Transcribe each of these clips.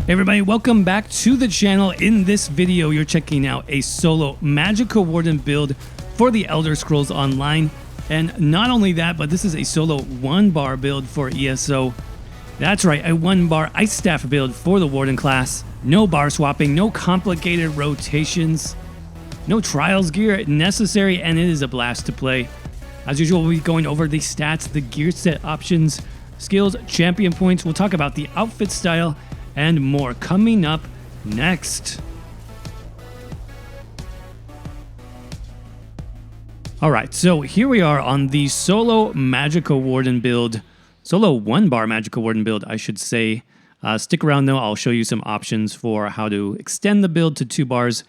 Hey everybody, welcome back to the channel. In this video, you're checking out a solo Magicka Warden build for the Elder Scrolls Online. And not only that, but this is a solo 1-bar build for ESO. That's right, a 1-bar Ice Staff build for the Warden class. No bar swapping, no complicated rotations, no trials gear necessary, and it is a blast to play. As usual, we'll be going over the stats, the gear set options, skills, champion points. We'll talk about the outfit style, and more coming up next. Alright, so here we are on the solo Magicka Warden build. Solo 1-bar Magicka Warden build, I should say. Stick around though, I'll show you some options for how to extend the build to 2 bars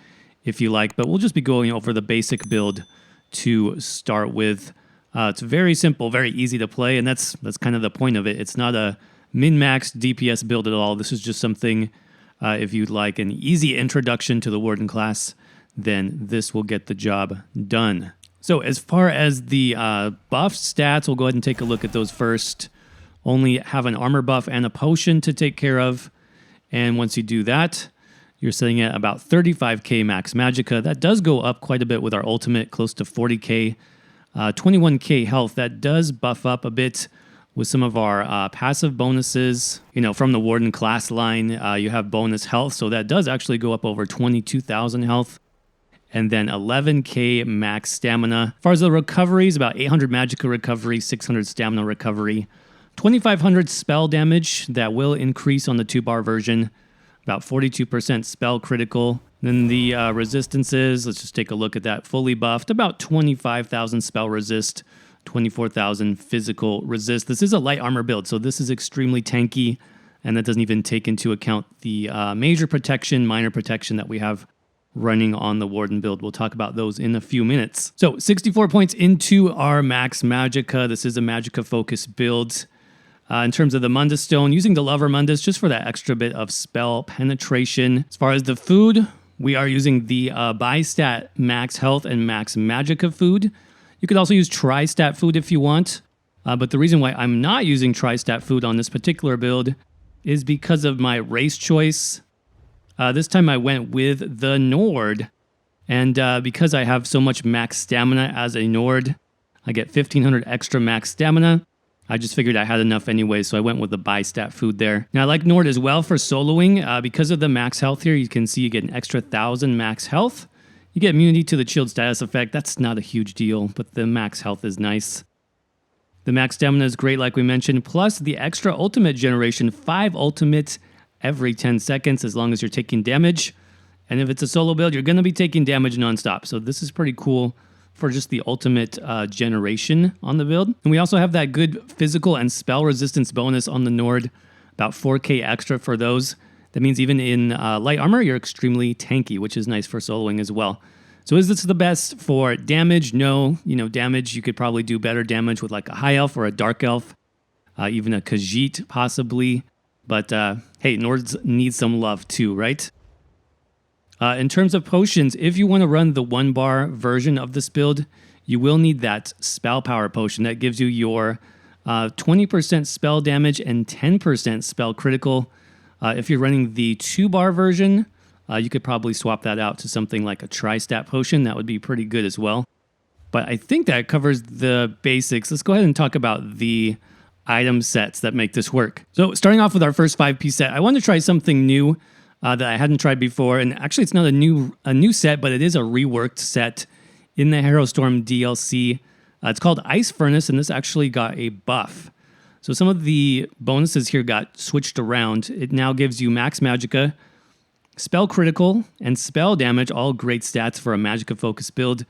if you like, but we'll just be going over the basic build to start with. It's very simple, very easy to play, and that's kind of the point of it. It's not a min-max DPS build at all. This is just something, if you'd like an easy introduction to the Warden class, then this will get the job done. So as far as the buff stats, we'll go ahead and take a look at those first. Only have an armor buff and a potion to take care of. And once you do that, you're sitting at about 35k max magicka. That does go up quite a bit with our ultimate, close to 40k. 21k health, that does buff up a bit with some of our passive bonuses. You know, from the Warden class line, you have bonus health, so that does actually go up over 22,000 health. And then 11k max stamina. As far as the recoveries, about 800 magicka recovery, 600 stamina recovery, 2,500 spell damage. That will increase on the 2-bar version. About 42% spell critical. Then the resistances, let's just take a look at that. Fully buffed, about 25,000 spell resist, 24,000 physical resist. This is a light armor build, so this is extremely tanky, and that doesn't even take into account the major protection, minor protection that we have running on the Warden build. We'll talk about those in a few minutes. So 64 points into our max magicka. This is a magicka focus build. In terms of the Mundus Stone, using the Lover Mundus just for that extra bit of spell penetration. As far as the food, we are using the bi-stat max health and max magicka food. You could also use tri-stat food if you want, but the reason why I'm not using tri-stat food on this particular build is because of my race choice. This time I went with the Nord, and because I have so much max stamina as a Nord, I get 1,500 extra max stamina. I just figured I had enough anyway, so I went with the bi-stat food there. Now I like Nord as well for soloing. Because of the max health here, you can see you get an extra 1,000 max health. You get immunity to the chilled status effect. That's not a huge deal, but the max health is nice. The max stamina is great, like we mentioned, plus the extra ultimate generation, 5 ultimates every 10 seconds as long as you're taking damage. And if it's a solo build, you're going to be taking damage nonstop. So this is pretty cool for just the ultimate generation on the build. And we also have that good physical and spell resistance bonus on the Nord, about 4k extra for those. That means even in light armor, you're extremely tanky, which is nice for soloing as well. So is this the best for damage? No. You know, damage, you could probably do better damage with like a high elf or a dark elf, even a Khajiit possibly. But hey, Nords need some love too, right? In terms of potions, if you want to run the 1-bar version of this build, you will need that spell power potion. That gives you your 20% spell damage and 10% spell critical. If you're running the 2-bar version, you could probably swap that out to something like a tri-stat potion. That would be pretty good as well. But I think that covers the basics. Let's go ahead and talk about the item sets that make this work. So starting off with our first 5-piece set, I want to try something new that I hadn't tried before. And actually, it's not a new set, but it is a reworked set in the Harrowstorm DLC. It's called Ice Furnace, and this actually got a buff. So some of the bonuses here got switched around. It now gives you max magicka, spell critical, and spell damage, all great stats for a magicka focus build.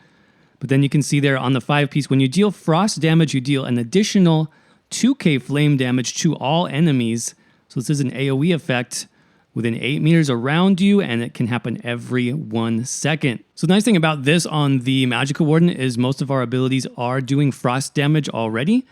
But then you can see there on the 5-piece, when you deal frost damage, you deal an additional 2k flame damage to all enemies. So this is an AoE effect within 8 meters around you, and it can happen every 1 second. So the nice thing about this on the Magicka Warden is most of our abilities are doing frost damage already,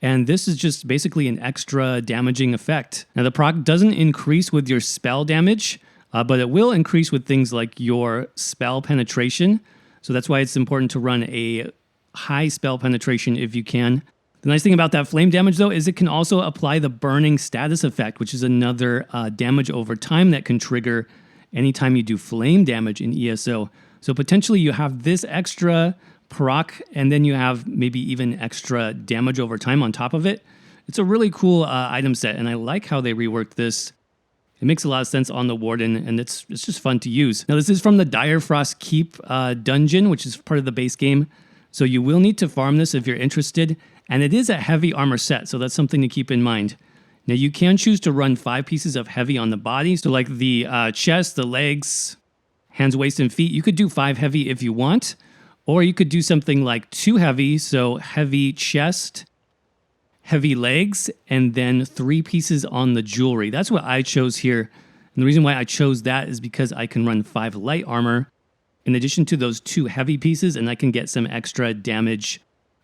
and this is just basically an extra damaging effect. Now the proc doesn't increase with your spell damage, but it will increase with things like your spell penetration. So that's why it's important to run a high spell penetration if you can. The nice thing about that flame damage, though, is it can also apply the burning status effect, which is another damage over time that can trigger anytime you do flame damage in ESO. So potentially you have this extra proc, and then you have maybe even extra damage over time on top of it. It's a really cool item set, and I like how they reworked this. It makes a lot of sense on the Warden, and it's just fun to use. Now, this is from the Dire Frost Keep dungeon, which is part of the base game. So you will need to farm this if you're interested, and it is a heavy armor set, so that's something to keep in mind. Now, you can choose to run 5 pieces of heavy on the body, so like the chest, the legs, hands, waist, and feet. You could do 5 heavy if you want, or you could do something like 2 heavy, so heavy chest, heavy legs, and then 3 pieces on the jewelry. That's what I chose here, and the reason why I chose that is because I can run 5 light armor in addition to those 2 heavy pieces, and I can get some extra damage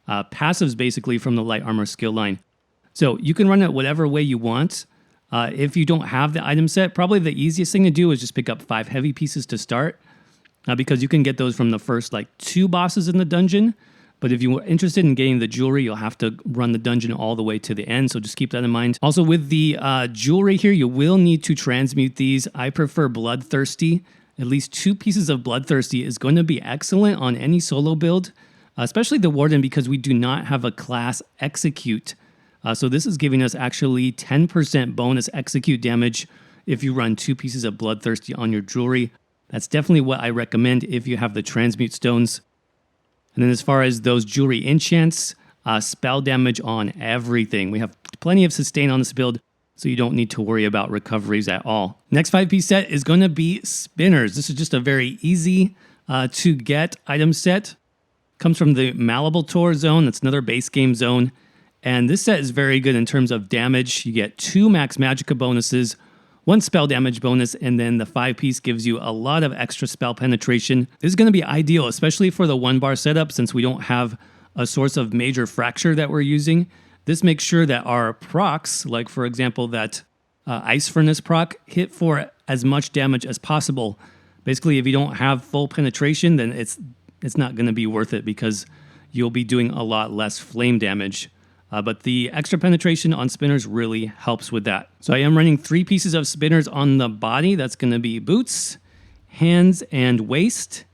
passives basically from the light armor skill line. So you can run it whatever way you want. If you don't have the item set, probably the easiest thing to do is just pick up 5 heavy pieces to start, because you can get those from the first 2 bosses in the dungeon. But if you're interested in getting the jewelry, you'll have to run the dungeon all the way to the end, so just keep that in mind. Also, with the jewelry here, you will need to transmute these. I prefer Bloodthirsty. At least 2 pieces of Bloodthirsty is going to be excellent on any solo build, especially the Warden, because we do not have a class Execute. So this is giving us actually 10% bonus Execute damage if you run 2 pieces of Bloodthirsty on your jewelry. That's definitely what I recommend if you have the Transmute Stones. And then as far as those jewelry enchants, spell damage on everything. We have plenty of sustain on this build, so you don't need to worry about recoveries at all. Next 5-piece set is going to be Spinners. This is just a very easy to get item set. Comes from the Minotaur zone. That's another base game zone. And this set is very good in terms of damage. You get 2 max Magicka bonuses, 1 spell damage bonus, and then the 5-piece gives you a lot of extra spell penetration. This is going to be ideal, especially for the 1-bar setup, since we don't have a source of major fracture that we're using. This makes sure that our procs, like for example that Ice Furnace proc, hit for as much damage as possible. Basically, if you don't have full penetration, then it's not going to be worth it because you'll be doing a lot less flame damage. But the extra penetration on Spinners really helps with that. So I am running 3 pieces of Spinners on the body. That's going to be boots, hands, and waist.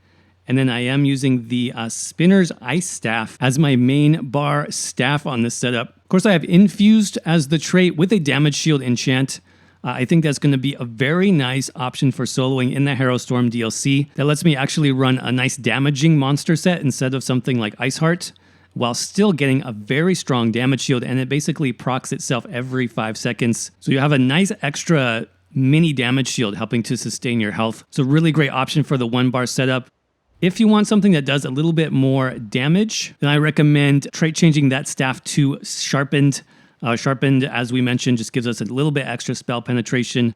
And then I am using the Spinner's Ice Staff as my main bar staff on this setup. Of course, I have Infused as the trait with a Damage Shield enchant. I think that's going to be a very nice option for soloing in the Harrow Storm DLC. That lets me actually run a nice damaging monster set instead of something like Iceheart, while still getting a very strong damage shield, and it basically procs itself every 5 seconds. So you have a nice extra mini damage shield helping to sustain your health. It's a really great option for the 1-bar setup. If you want something that does a little bit more damage, then I recommend trait changing that staff to Sharpened. Sharpened, as we mentioned, just gives us a little bit extra spell penetration,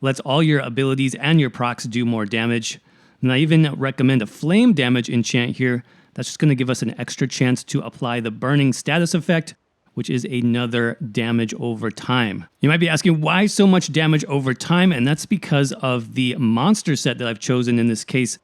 lets all your abilities and your procs do more damage. And I even recommend a Flame Damage enchant here. That's just going to give us an extra chance to apply the burning status effect, which is another damage over time. You might be asking why so much damage over time, and that's because of the monster set that I've chosen in this case.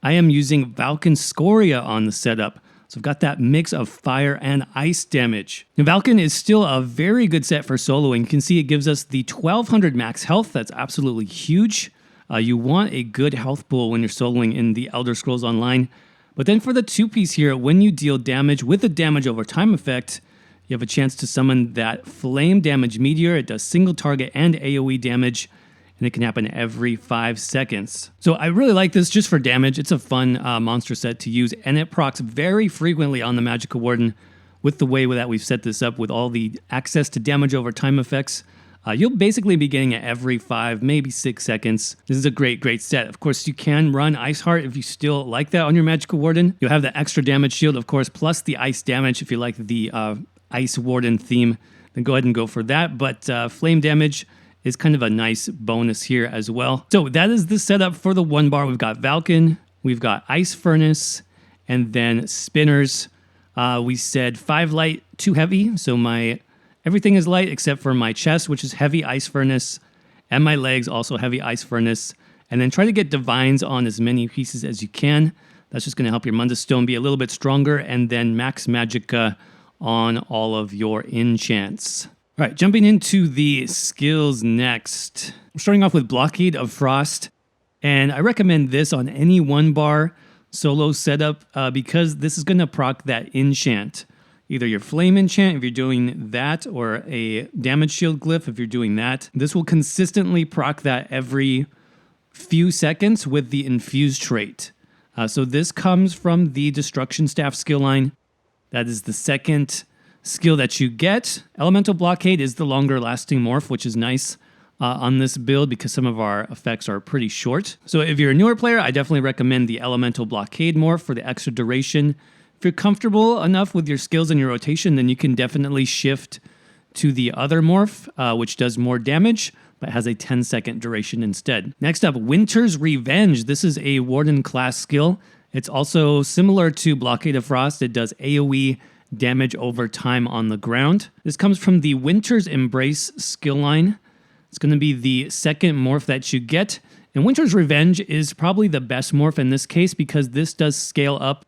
I am using Valken Scoria on the setup. So I've got that mix of fire and ice damage. Now, Valken is still a very good set for soloing. You can see it gives us the 1200 max health. That's absolutely huge. You want a good health pool when you're soloing in the Elder Scrolls Online. But then for the 2-piece here, when you deal damage with the damage over time effect, you have a chance to summon that Flame Damage Meteor. It does single target and AoE damage, and it can happen every 5 seconds. So I really like this just for damage. It's a fun monster set to use, and it procs very frequently on the Magicka Warden with the way that we've set this up with all the access to damage over time effects. You'll basically be getting it every 5, maybe 6 seconds. This is a great set. Of course, you can run Iceheart if you still like that on your Magicka Warden. You'll have the extra damage shield, of course, plus the ice damage if you like the Ice Warden theme. Then go ahead and go for that. But flame damage is kind of a nice bonus here as well. So that is the setup for the 1-bar. We've got Valken, we've got Ice Furnace, and then Spinners. We said 5 light, 2 heavy. So everything is light except for my chest, which is heavy Ice Furnace, and my legs, also heavy Ice Furnace. And then try to get Divines on as many pieces as you can. That's just going to help your Mundus Stone be a little bit stronger. And then Max Magicka on all of your enchants. All right, jumping into the skills next. We're starting off with Blockade of Frost, and I recommend this on any 1-bar solo setup because this is going to proc that enchant. Either your flame enchant if you're doing that, or a damage shield glyph if you're doing that. This will consistently proc that every few seconds with the infuse trait. So this comes from the Destruction Staff skill line. That is the second skill that you get. Elemental Blockade is the longer lasting morph, which is nice on this build because some of our effects are pretty short. So if you're a newer player, I definitely recommend the Elemental Blockade morph for the extra duration. If you're comfortable enough with your skills and your rotation, then you can definitely shift to the other morph, which does more damage, but has a 10-second duration instead. Next up, Winter's Revenge. This is a Warden class skill. It's also similar to Blockade of Frost. It does AoE damage over time on the ground. This comes from the Winter's Embrace skill line. It's going to be the second morph that you get. And Winter's Revenge is probably the best morph in this case because this does scale up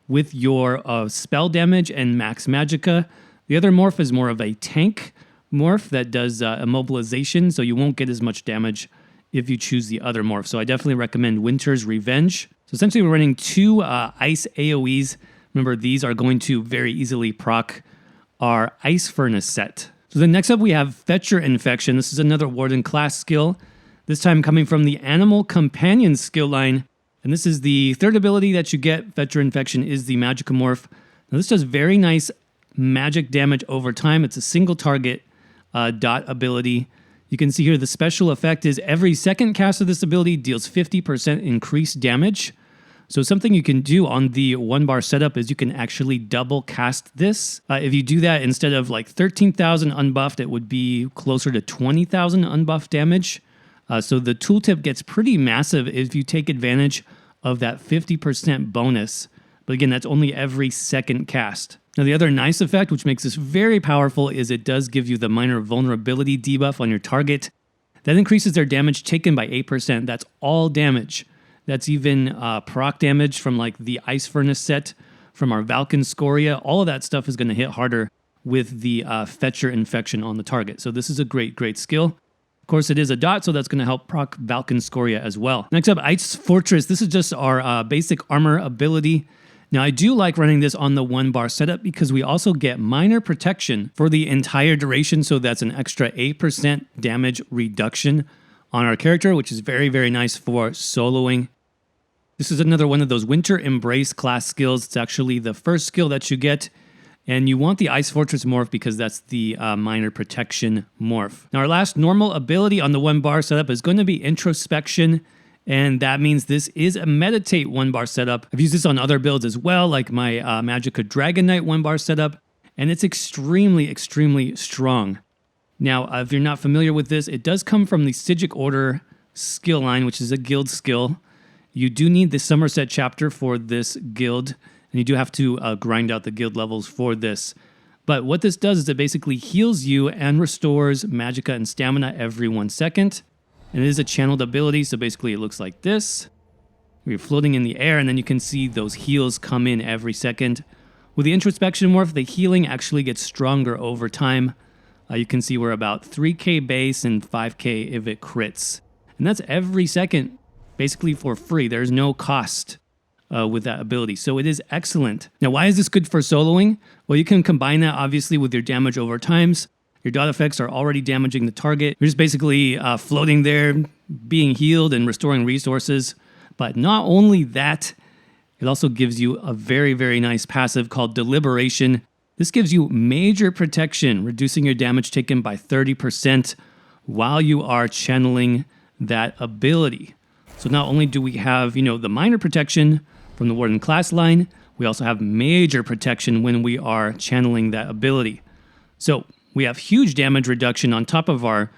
with your spell damage and max magicka. The other morph is more of a tank morph that does immobilization, so you won't get as much damage if you choose the other morph. So I definitely recommend Winter's Revenge. So essentially we're running 2 ice AoEs. Remember, these are going to very easily proc our Ice Furnace set. So then next up we have Fetcher Infection. This is another Warden class skill, this time coming from the Animal Companion skill line. And this is the third ability that you get. Fetcher Infection is the Magicka morph. Now this does very nice magic damage over time. It's a single target dot ability. You can see here the special effect is every second cast of this ability deals 50% increased damage. So something you can do on the 1-bar setup is you can actually double cast this. If you do that, instead of like 13,000 unbuffed, it would be closer to 20,000 unbuffed damage. So the tooltip gets pretty massive if you take advantage of that 50% bonus. But again, that's only every second cast. Now the other nice effect, which makes this very powerful, is it does give you the minor vulnerability debuff on your target. That increases their damage taken by 8%. That's all damage. That's even proc damage from like the Ice Furnace set, from our Valken Scoria. All of that stuff is going to hit harder with the Fetcher Infection on the target. So this is a great, great skill. Of course, it is a dot, so that's going to help proc Valken Scoria as well. Next up, Ice Fortress. This is just our basic armor ability. Now, I do like running this on the 1-bar setup because we also get minor protection for the entire duration, so that's an extra 8% damage reduction on our character, which is very, very nice for soloing. This is another one of those Winter Embrace class skills. It's actually the first skill that you get, and you want the Ice Fortress morph because that's the minor protection morph. Now, our last normal ability on the 1-bar setup is going to be Introspection, and that means this is a Meditate 1-bar setup. I've used this on other builds as well, like my Magicka Dragon Knight 1-bar setup, and it's extremely, extremely strong. Now, if you're not familiar with this, it does come from the Stygic Order skill line, which is a guild skill. You do need the Somerset chapter for this guild, and you do have to grind out the guild levels for this. But what this does is it basically heals you and restores magicka and stamina every 1 second. And it is a channeled ability, so basically it looks like this. You're floating in the air, and then you can see those heals come in every second. With the Introspection morph, the healing actually gets stronger over time. You can see we're about 3k base and 5k if it crits. And that's every second, basically for free. There's no cost with that ability, so it is excellent. Now, why is this good for soloing? Well, you can combine that obviously with your damage over times. Your dot effects are already damaging the target. You're just basically floating there, being healed and restoring resources. But not only that, it also gives you a very, very nice passive called Deliberation. This gives you major protection, reducing your damage taken by 30% while you are channeling that ability. So not only do we have, the minor protection from the Warden class line, we also have major protection when we are channeling that ability. So we have huge damage reduction on top of our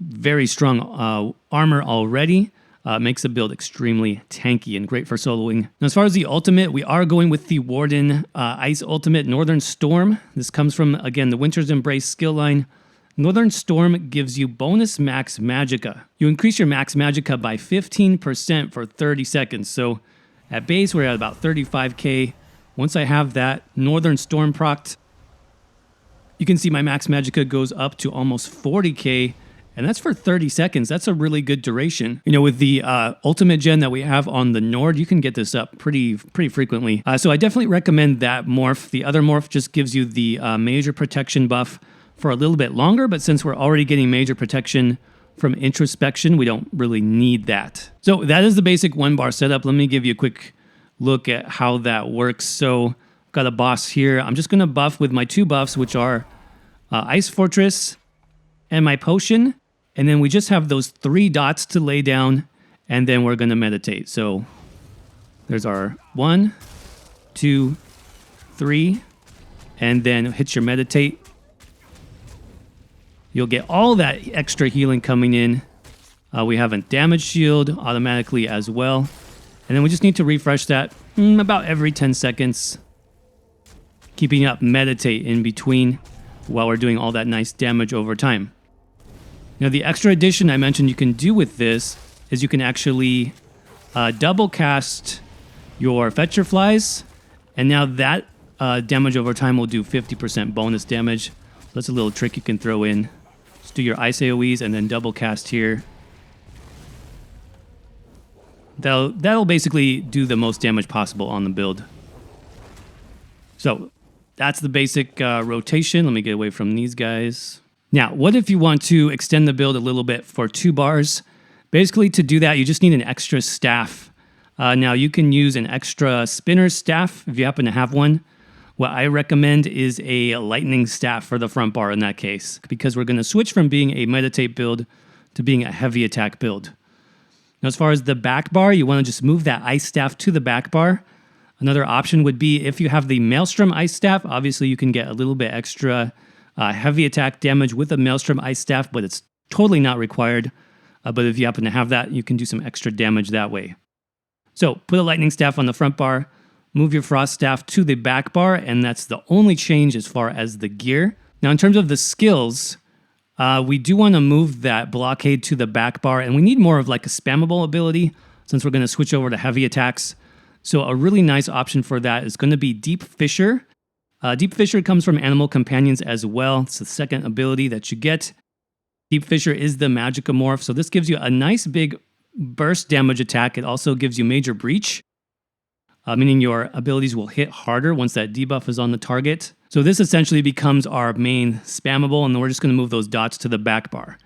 very strong armor already. Makes the build extremely tanky and great for soloing. Now, as far as the ultimate, we are going with the Warden Ice Ultimate Northern Storm. This comes from, again, the Winter's Embrace skill line. Northern Storm gives you bonus max magicka. You increase your max magicka by 15% for 30 seconds. So at base, we're at about 35k. Once I have that Northern Storm procced, You can see my max Magicka goes up to almost 40k, and that's for 30 seconds. That's a really good duration. You know, with the ultimate gen that we have on the Nord, you can get this up pretty frequently. So I definitely recommend that morph. The other morph just gives you the major protection buff for a little bit longer, but since we're already getting major protection from introspection, we don't really need that. So that is the basic 1-bar setup. Let me give you a quick look at how that works. So I've got a boss here. I'm just going to buff with my 2 buffs, which are Ice Fortress and my potion. And then we just have those 3 dots to lay down, and then we're going to meditate. So there's our 1, 2, 3, and then hit your meditate. You'll get all that extra healing coming in. We have a damage shield automatically as well. And then we just need to refresh that about every 10 seconds. Keeping up meditate in between while we're doing all that nice damage over time. Now the extra addition I mentioned you can do with this is you can actually double cast your Fetcher Flies. And now that damage over time will do 50% bonus damage. So that's a little trick you can throw in. Just do your Ice AoEs and then double cast here. That'll basically do the most damage possible on the build. So that's the basic rotation. Let me get away from these guys. Now, what if you want to extend the build a little bit for 2 bars? Basically, to do that, you just need an extra staff. Now, you can use an extra spinner staff if you happen to have one. What I recommend is a lightning staff for the front bar in that case, because we're going to switch from being a meditate build to being a heavy attack build. Now, as far as the back bar, you want to just move that ice staff to the back bar. Another option would be if you have the Maelstrom ice staff, obviously you can get a little bit extra heavy attack damage with a Maelstrom ice staff, but it's totally not required. But if you happen to have that, you can do some extra damage that way. So put a lightning staff on the front bar, move your frost staff to the back bar, and that's the only change as far as the gear. Now, in terms of the skills, we do want to move that blockade to the back bar, and we need more of like a spammable ability since we're going to switch over to heavy attacks. So a really nice option for that is going to be Deep Fissure. Deep Fissure comes from Animal Companions as well. It's the second ability that you get. Deep Fissure is the Magicka morph, so this gives you a nice big burst damage attack. It also gives you Major Breach, meaning your abilities will hit harder once that debuff is on the target. So this essentially becomes our main spammable, and then we're just going to move those dots to the back bar.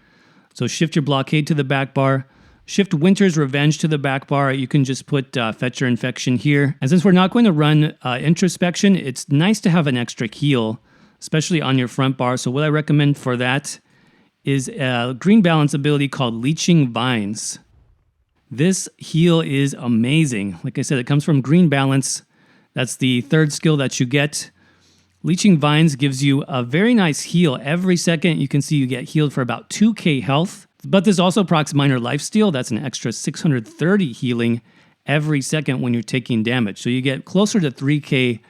So shift your blockade to the back bar. Shift Winter's Revenge to the back bar. You can just put Fetcher Infection here. And since we're not going to run Introspection, it's nice to have an extra heal, especially on your front bar. So what I recommend for that is a green balance ability called Leeching Vines. This heal is amazing. Like I said, it comes from Green Balance. That's the 3rd skill that you get. Leeching Vines gives you a very nice heal. Every second you can see you get healed for about 2k health. But this also procs Minor Lifesteal. That's an extra 630 healing every second when you're taking damage. So you get closer to 3k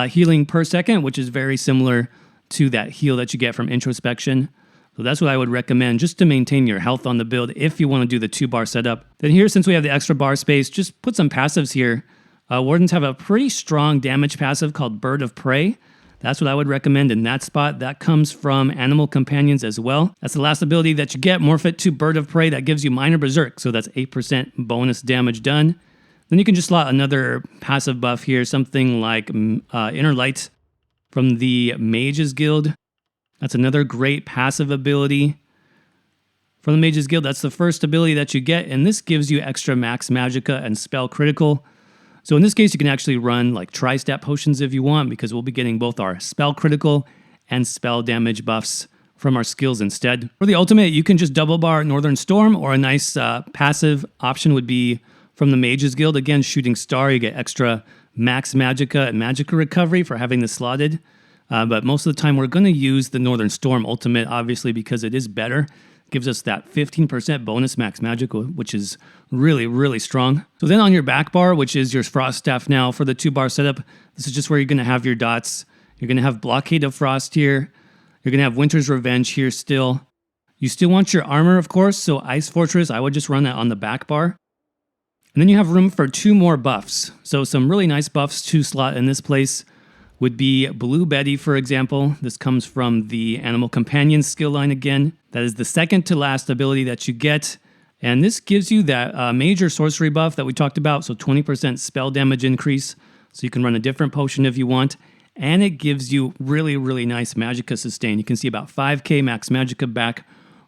healing per second, which is very similar to that heal that you get from Introspection. So that's what I would recommend just to maintain your health on the build if you want to do the 2-bar setup. Then here, since we have the extra bar space, just put some passives here. Wardens have a pretty strong damage passive called Bird of Prey. That's what I would recommend in that spot. That comes from Animal Companions as well. That's the last ability that you get. Morph it to Bird of Prey. That gives you Minor Berserk. So that's 8% bonus damage done. Then you can just slot another passive buff here. Something like Inner Light from the Mages Guild. That's another great passive ability from the Mages Guild. That's the first ability that you get. And this gives you extra max Magicka and spell critical. So in this case, you can actually run like tri-stat potions if you want, because we'll be getting both our spell critical and spell damage buffs from our skills instead. For the ultimate, you can just double bar Northern Storm, or a nice passive option would be from the Mages Guild. Again, Shooting Star, you get extra max Magicka and Magicka recovery for having this slotted. But most of the time, we're going to use the Northern Storm ultimate, obviously, because it is better. Gives us that 15% bonus max Magicka, which is really, really strong. So then on your back bar, which is your Frost Staff now for the 2-bar setup, this is just where you're going to have your dots. You're going to have Blockade of Frost here. You're going to have Winter's Revenge here still. You still want your armor, of course, so Ice Fortress, I would just run that on the back bar. And then you have room for 2 more buffs. So some really nice buffs to slot in this place. would be Blue Betty, for example. This comes from the Animal Companion skill line again. That is the second to last ability that you get. And this gives you that major sorcery buff that we talked about, so 20% spell damage increase. So you can run a different potion if you want. And it gives you really, really nice Magicka sustain. You can see about 5k max Magicka back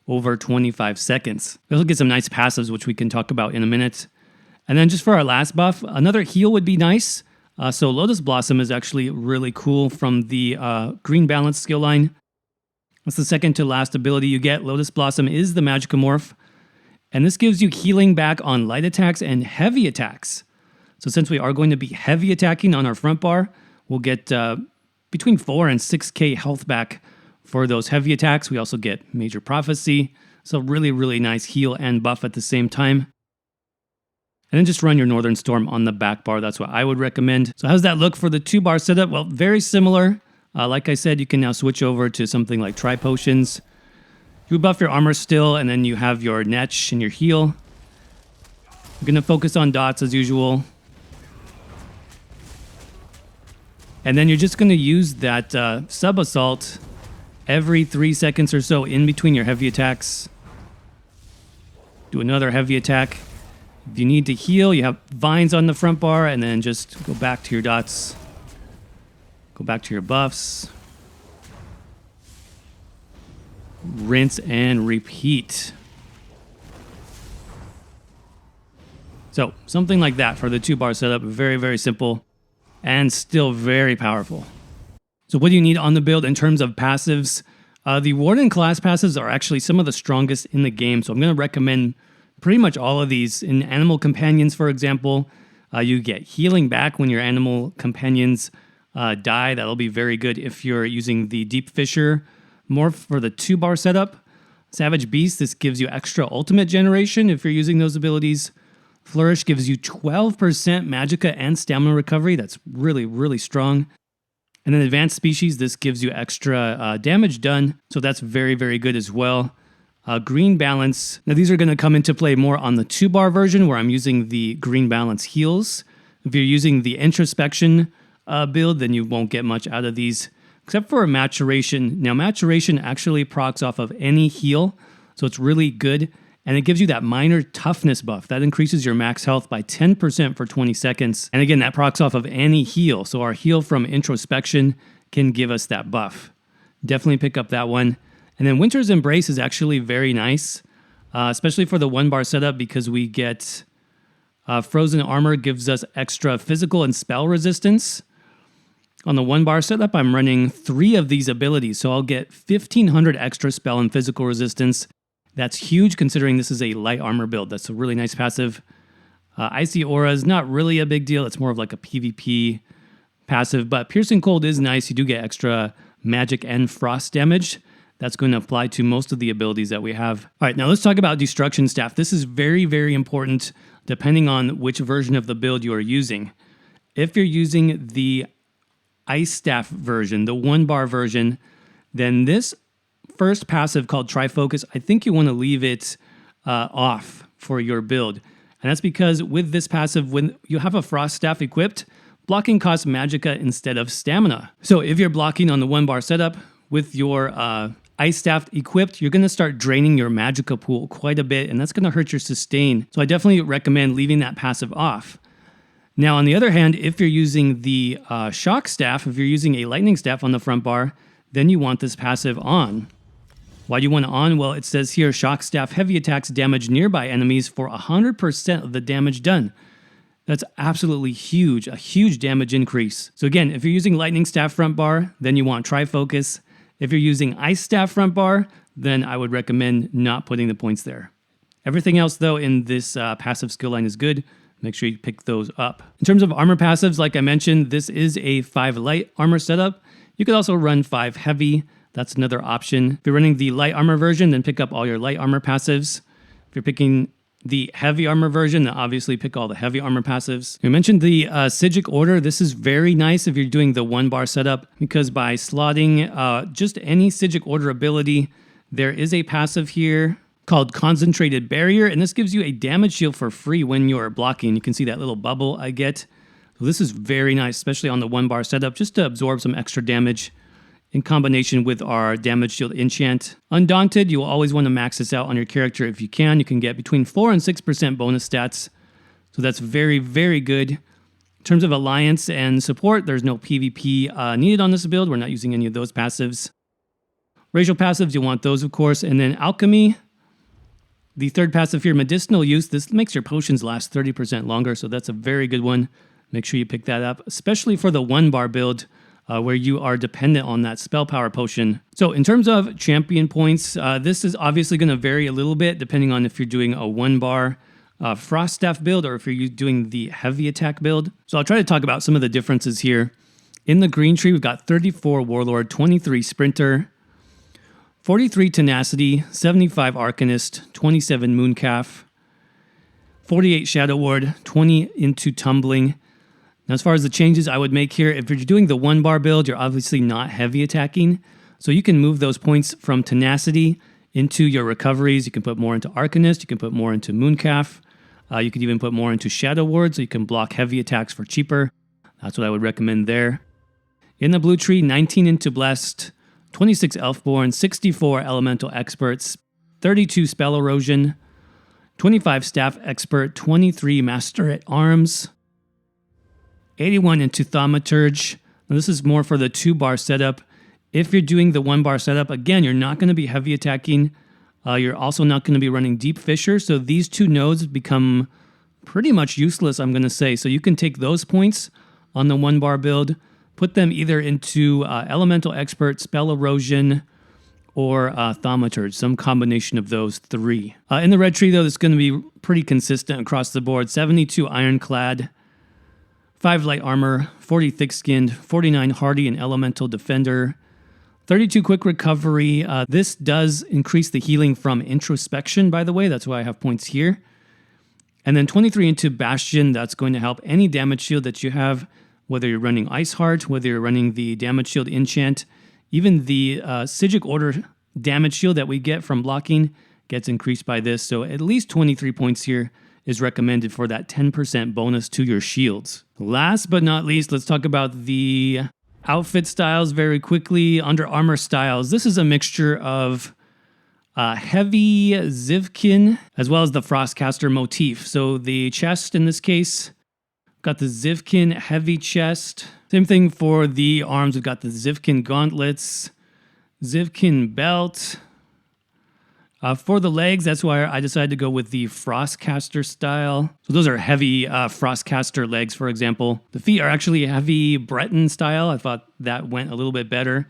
over 25 seconds. We also get some nice passives, which we can talk about in a minute. And then just for our last buff, another heal would be nice. So Lotus Blossom is actually really cool from the Green Balance skill line. That's the second to last ability you get. Lotus Blossom is the Magicka morph. And this gives you healing back on light attacks and heavy attacks. So since we are going to be heavy attacking on our front bar, we'll get between 4 and 6k health back for those heavy attacks. We also get Major Prophecy. So really, really nice heal and buff at the same time. And then just run your Northern Storm on the back bar. That's what I would recommend. So how's that look for the 2-bar setup? Well, very similar. Like I said, you can now switch over to something like Tri Potions. You buff your armor still, and then you have your Netch and your heal. You're going to focus on dots as usual. And then you're just going to use that sub-assault every 3 seconds or so in between your heavy attacks. Do another heavy attack. If you need to heal, you have vines on the front bar, and then just go back to your dots. Go back to your buffs. Rinse and repeat. So something like that for the 2-bar setup. Very, very simple and still very powerful. So what do you need on the build in terms of passives? The Warden class passives are actually some of the strongest in the game. So I'm going to recommend pretty much all of these. In Animal Companions, for example, you get healing back when your animal companions die. That'll be very good if you're using the Deep Fisher morph for the 2-bar setup. Savage Beast, this gives you extra ultimate generation if you're using those abilities. Flourish gives you 12% Magicka and stamina recovery. That's really, really strong. And then Advanced Species, this gives you extra damage done. So that's very, very good as well. Green Balance. Now these are going to come into play more on the 2-bar version where I'm using the Green Balance heals. If you're using the Introspection build, then you won't get much out of these. Except for Maturation. Now, Maturation actually procs off of any heal, so it's really good. And it gives you that minor toughness buff. That increases your max health by 10% for 20 seconds. And again, that procs off of any heal. So our heal from Introspection can give us that buff. Definitely pick up that one. And then Winter's Embrace is actually very nice, especially for the 1-bar setup because we get Frozen Armor gives us extra physical and spell resistance. On the 1-bar setup, I'm running 3 of these abilities, so I'll get 1,500 extra spell and physical resistance. That's huge considering this is a light armor build. That's a really nice passive. Icy Aura is not really a big deal. It's more of like a PvP passive, but Piercing Cold is nice. You do get extra magic and frost damage. That's going to apply to most of the abilities that we have. All right, now let's talk about Destruction Staff. This is very, very important depending on which version of the build you are using. If you're using the Ice Staff version, the 1-bar version, then this first passive called Trifocus, I think you want to leave it off for your build. And that's because with this passive, when you have a Frost Staff equipped, blocking costs Magicka instead of stamina. So if you're blocking on the 1-bar setup with your Ice Staff equipped, you're going to start draining your Magicka pool quite a bit, and that's going to hurt your sustain. So I definitely recommend leaving that passive off. Now, on the other hand, if you're using the Shock Staff, if you're using a Lightning Staff on the front bar, then you want this passive on. Why do you want it on? Well, it says here, Shock Staff heavy attacks damage nearby enemies for 100% of the damage done. That's absolutely huge, a huge damage increase. So again, if you're using Lightning Staff front bar, then you want Trifocus. If you're using Ice Staff front bar, then I would recommend not putting the points there. Everything else, though, in this passive skill line is good. Make sure you pick those up. In terms of armor passives, like I mentioned, this is a 5 light armor setup. You could also run 5 heavy. That's another option. If you're running the light armor version, then pick up all your light armor passives. If you're picking the heavy armor version, then obviously pick all the heavy armor passives. We mentioned the Psijic Order. This is very nice if you're doing the 1-bar setup, because by slotting just any Psijic Order ability, there is a passive here called Concentrated Barrier, and this gives you a damage shield for free when you're blocking. You can see that little bubble I get So this is very nice, especially on the 1-bar setup, just to absorb some extra damage in combination with our damage shield enchant. Undaunted, you will always want to max this out on your character if you can. You can get between 4 and 6% bonus stats. So that's very, very good. In terms of alliance and support, there's no PvP needed on this build. We're not using any of those passives. Racial passives, you want those, of course. And then alchemy, the third passive here, medicinal use. This makes your potions last 30% longer, so that's a very good one. Make sure you pick that up, especially for the 1-bar build, where you are dependent on that spell power potion. So in terms of champion points, this is obviously going to vary a little bit depending on if you're doing a 1-bar Frost Staff build or if you're doing the heavy attack build. So I'll try to talk about some of the differences here. In the green tree, we've got 34 Warlord, 23 Sprinter, 43 Tenacity, 75 Arcanist, 27 Mooncalf, 48 Shadow Ward, 20 into Tumbling. Now, as far as the changes I would make here, if you're doing the 1-bar build, you're obviously not heavy attacking. So you can move those points from Tenacity into your recoveries. You can put more into Arcanist. You can put more into Mooncalf. You could even put more into Shadow Ward, so you can block heavy attacks for cheaper. That's what I would recommend there. In the blue tree, 19 into Blessed, 26 Elfborn, 64 Elemental Experts, 32 Spell Erosion, 25 Staff Expert, 23 Master at Arms, 81 into Thaumaturge. Now this is more for the 2-bar setup. If you're doing the 1-bar setup, again, you're not going to be heavy attacking. You're also not going to be running Deep Fissure. So these 2 nodes become pretty much useless, I'm going to say. So you can take those points on the 1-bar build, put them either into Elemental Expert, Spell Erosion, or Thaumaturge, some combination of those 3. In the red tree, though, it's going to be pretty consistent across the board. 72 Ironclad, 5 Light Armor, 40 Thick-Skinned, 49 Hardy and Elemental Defender, 32 Quick Recovery. This does increase the healing from Introspection, by the way. That's why I have points here. And then 23 into Bastion. That's going to help any damage shield that you have, whether you're running Ice Heart, whether you're running the damage shield enchant. Even the Psijic Order damage shield that we get from blocking gets increased by this. So at least 23 points here is recommended for that 10% bonus to your shields. Last but not least, let's talk about the outfit styles very quickly. Under Armor styles, this is a mixture of heavy Zivkin as well as the Frostcaster motif. So the chest in this case, got the Zivkin heavy chest. Same thing for the arms. We've got the Zivkin gauntlets, Zivkin belt. For the legs, that's why I decided to go with the Frostcaster style. So those are heavy Frostcaster legs, for example. The feet are actually heavy Breton style. I thought that went a little bit better.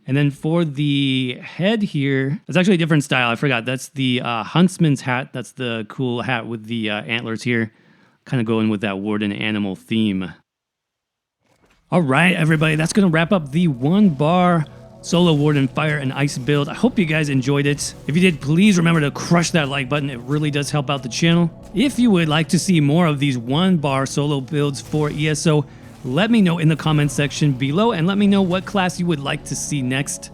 And then for the head here, it's actually a different style. I forgot. That's the Huntsman's hat. That's the cool hat with the antlers here. Kind of going with that Warden animal theme. All right, everybody. That's going to wrap up the 1-bar Solo Warden Fire and Ice build. I hope you guys enjoyed it. If you did, please remember to crush that like button. It really does help out the channel. If you would like to see more of these 1-bar solo builds for ESO, let me know in the comments section below and let me know what class you would like to see next.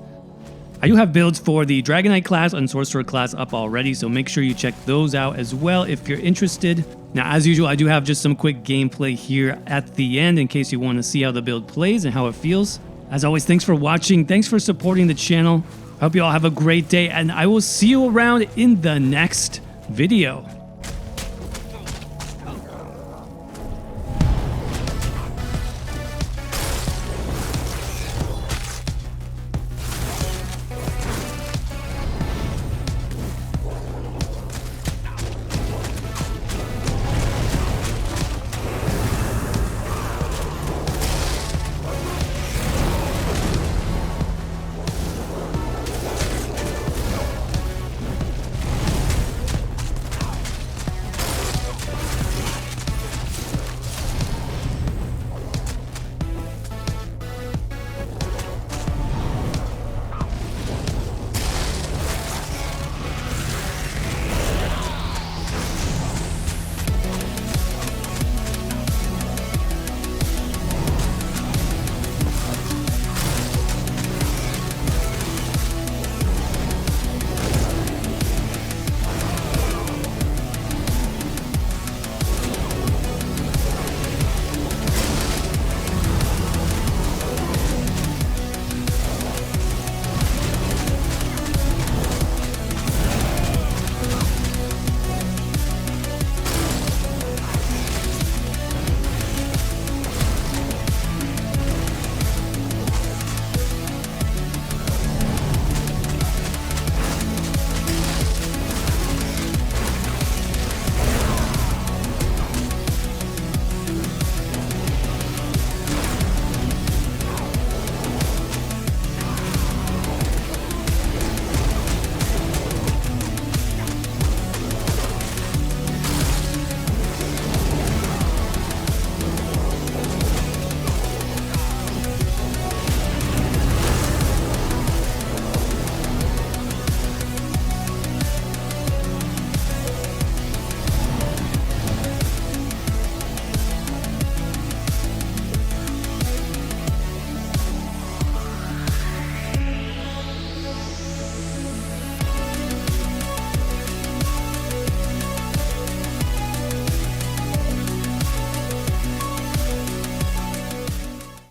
I do have builds for the Dragonite class and Sorcerer class up already, so make sure you check those out as well if you're interested. Now, as usual, I do have just some quick gameplay here at the end in case you want to see how the build plays and how it feels. As always, thanks for watching. Thanks for supporting the channel. I hope you all have a great day, and I will see you around in the next video.